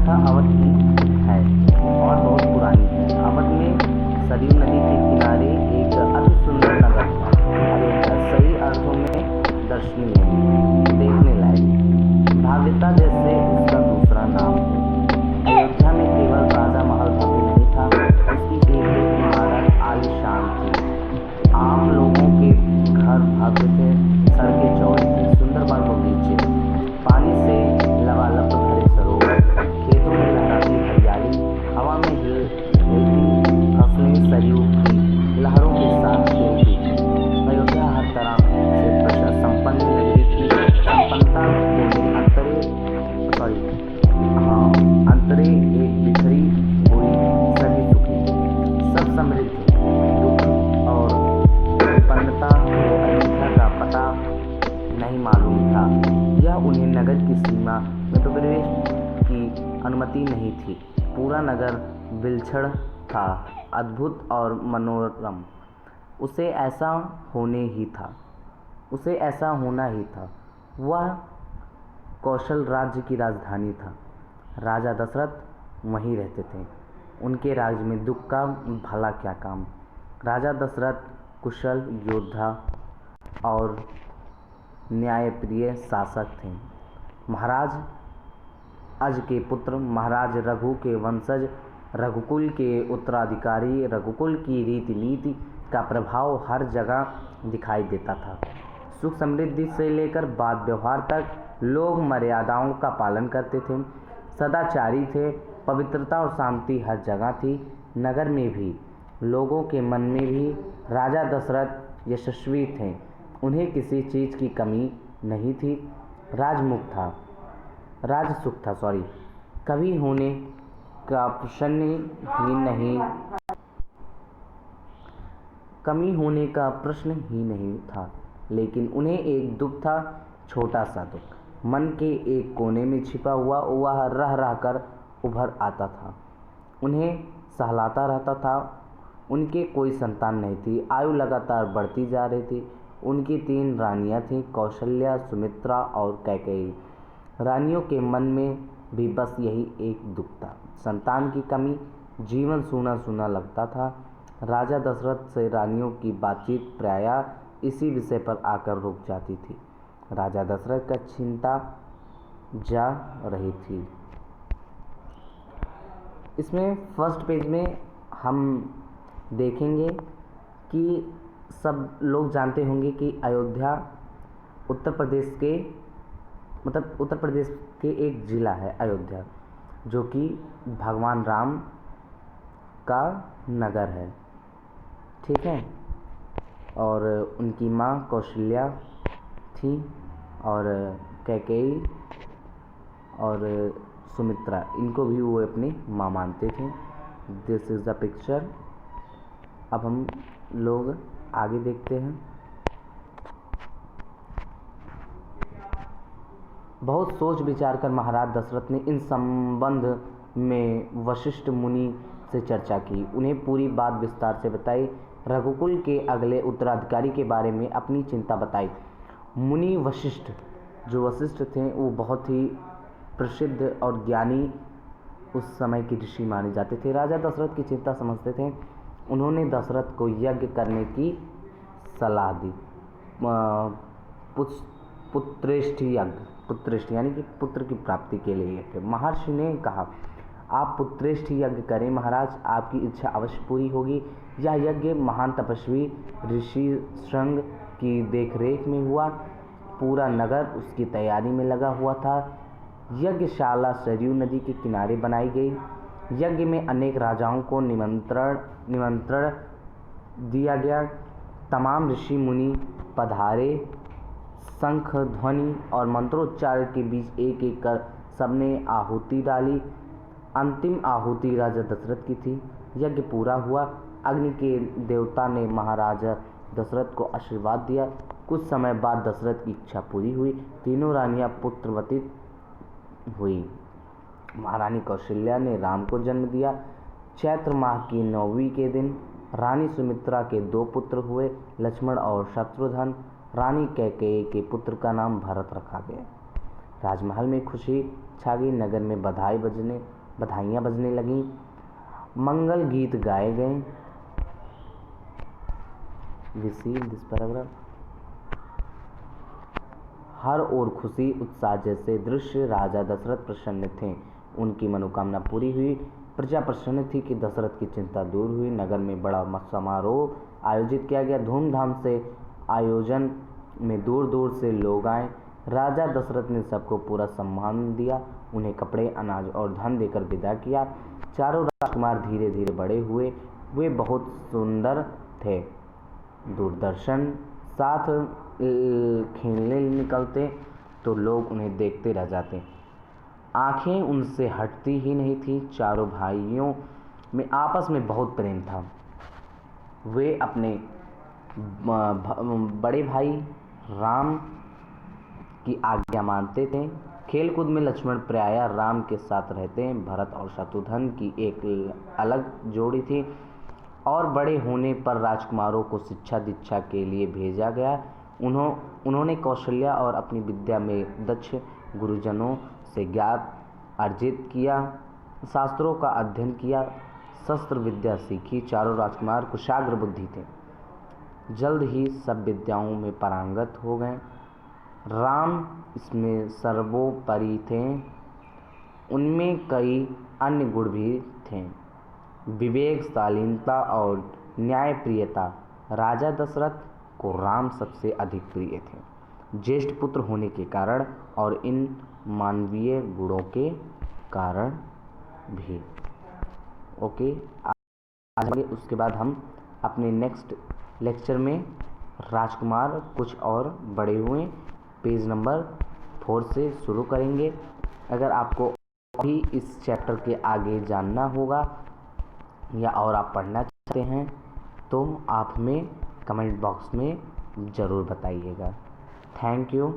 कथा अवध की है और बहुत पुरानी है। अवध में सरयू नदी के किनारे एक अति सुंदर नगर था। अयोध्या सही अर्थों में दर्शनीय, देखने लायक, भव्यता जैसे उसका दूसरा नाम है। अयोध्या में केवल राजा महल भव्य नहीं था, उसकी एक एक इमारत आलीशान थी। आम लोगों के घर भव्य थे, सड़कें चौड़ी थी, सुंदर बाग बगीचे, पानी से लबालब भरे सरोवर, खेतों में लहराती हरियाली, हवा में हिलती फसलें सरयू की लहरों के साथ खेलती थी। अयोध्या हर तरह से संपन्न नगरी थी। संपन्नता कोने अंतरे एक बिखरी हुई, सभी सुखी, सब समृद्ध। दुख और विपन्नता को अयोध्या का पता नहीं मालूम था। यह उन्हें नगर की सीमा में प्रवेश की अनुमति नहीं थी। पूरा नगर विलक्षण था, अद्भुत और मनोरम। उसे ऐसा होना ही था। वह कौशल राज्य की राजधानी था। राजा दशरथ वहीं रहते थे। उनके राज्य में दुख का भला क्या काम। राजा दशरथ कुशल योद्धा और न्यायप्रिय शासक थे। महाराज अज के पुत्र, महाराज रघु के वंशज, रघुकुल के उत्तराधिकारी। रघुकुल की रीति नीति का प्रभाव हर जगह दिखाई देता था। सुख समृद्धि से लेकर बात व्यवहार तक लोग मर्यादाओं का पालन करते थे, सदाचारी थे। पवित्रता और शांति हर जगह थी। नगर में भी, लोगों के मन में भी राजा दशरथ यशस्वी थे। उन्हें किसी चीज़ की कमी नहीं थी। राज सुख था कभी होने का प्रश्न ही नहीं था। लेकिन उन्हें एक दुख था, छोटा सा दुख, मन के एक कोने में छिपा हुआ। वह रह रह कर उभर आता था, उन्हें सहलाता रहता था। उनके कोई संतान नहीं थी। आयु लगातार बढ़ती जा रही थी। उनकी 3 रानियां थीं, कौशल्या, सुमित्रा और कैकेयी। रानियों के मन में भी बस यही एक दुख था, संतान की कमी। जीवन सूना सूना लगता था। राजा दशरथ से रानियों की बातचीत प्रायः इसी विषय पर आकर रुक जाती थी। राजा दशरथ का चिंता जा रही थी। इसमें फर्स्ट पेज में हम देखेंगे कि सब लोग जानते होंगे कि अयोध्या उत्तर प्रदेश के एक ज़िला है अयोध्या, जो कि भगवान राम का नगर है। ठीक है। और उनकी माँ कौशल्या थी और कैकेयी और सुमित्रा, इनको भी वो अपनी माँ मानते थे। This is the picture. अब हम लोग आगे देखते हैं। बहुत सोच विचार कर महाराज दशरथ ने इन संबंध में वशिष्ठ मुनि से चर्चा की। उन्हें पूरी बात विस्तार से बताई। रघुकुल के अगले उत्तराधिकारी के बारे में अपनी चिंता बताई। मुनि वशिष्ठ थे, वो बहुत ही प्रसिद्ध और ज्ञानी उस समय के ऋषि माने जाते थे। राजा दशरथ की चिंता समझते थे। उन्होंने दशरथ को यज्ञ करने की सलाह दी। पुत्रेष्ठ यानी कि पुत्र की प्राप्ति के लिए। महर्षि ने कहा, आप पुत्रेष्ठ यज्ञ करें महाराज, आपकी इच्छा अवश्य पूरी होगी। यह यज्ञ महान तपस्वी ऋषि श्रंग की देखरेख में हुआ। पूरा नगर उसकी तैयारी में लगा हुआ था। यज्ञशाला सरयू नदी के किनारे बनाई गई। यज्ञ में अनेक राजाओं को निमंत्रण दिया गया। तमाम ऋषि मुनि पधारे। शंख ध्वनि और मंत्रोच्चार के बीच एक एक कर सबने आहुति डाली। अंतिम आहुति राजा दशरथ की थी। यज्ञ पूरा हुआ। अग्नि के देवता ने महाराजा दशरथ को आशीर्वाद दिया। कुछ समय बाद दशरथ की इच्छा पूरी हुई। तीनों रानियां पुत्रवती हुई। महारानी कौशल्या ने राम को जन्म दिया। चैत्र माह की 9वीं के दिन रानी सुमित्रा के 2 पुत्र हुए, लक्ष्मण और शत्रुघ्न। रानी कैकेयी के पुत्र का नाम भरत रखा गया। राजमहल में खुशी छा गई। नगर में बधाई बजने बधाइयाँ बजने लगीं, मंगल गीत गाए गए। विसील दिस पैराग्राफ। हर ओर खुशी उत्साह जैसे दृश्य। राजा दशरथ प्रसन्न थे, उनकी मनोकामना पूरी हुई। प्रजा प्रसन्न थी कि दशरथ की चिंता दूर हुई। नगर में बड़ा समारोह आयोजित किया गया। धूमधाम से आयोजन में दूर दूर से लोग आए। राजा दशरथ ने सबको पूरा सम्मान दिया, उन्हें कपड़े, अनाज और धन देकर विदा किया। चारों राजकुमार धीरे धीरे बड़े हुए। वे बहुत सुंदर थे। दूरदर्शन साथ खेलने निकलते तो लोग उन्हें देखते रह जाते, आंखें उनसे हटती ही नहीं थी। चारों भाइयों में आपस में बहुत प्रेम था। वे अपने बड़े भाई राम की आज्ञा मानते थे। खेलकूद में लक्ष्मण प्रायः राम के साथ रहते। भरत और शत्रुघ्न की एक अलग जोड़ी थी और बड़े होने पर राजकुमारों को शिक्षा दीक्षा के लिए भेजा गया। उन्होंने कौशल्या और अपनी विद्या में दक्ष गुरुजनों से ज्ञान अर्जित किया, शास्त्रों का अध्ययन किया, शस्त्र विद्या सीखी। चारों राजकुमार कुशाग्र बुद्धि थे, जल्द ही सब विद्याओं में पारंगत हो गए। राम इसमें सर्वोपरि थे। उनमें कई अन्य गुण भी थे, विवेक, शालीनता और न्यायप्रियता। राजा दशरथ को राम सबसे अधिक प्रिय थे, ज्येष्ठ पुत्र होने के कारण और इन मानवीय गुणों के कारण भी। ओके, आज उसके बाद हम अपने नेक्स्ट लेक्चर में राजकुमार कुछ और बड़े हुए पेज नंबर 4 से शुरू करेंगे। अगर आपको भी इस चैप्टर के आगे जानना होगा या और आप पढ़ना चाहते हैं तो आप हमें कमेंट बॉक्स में ज़रूर बताइएगा। Thank you.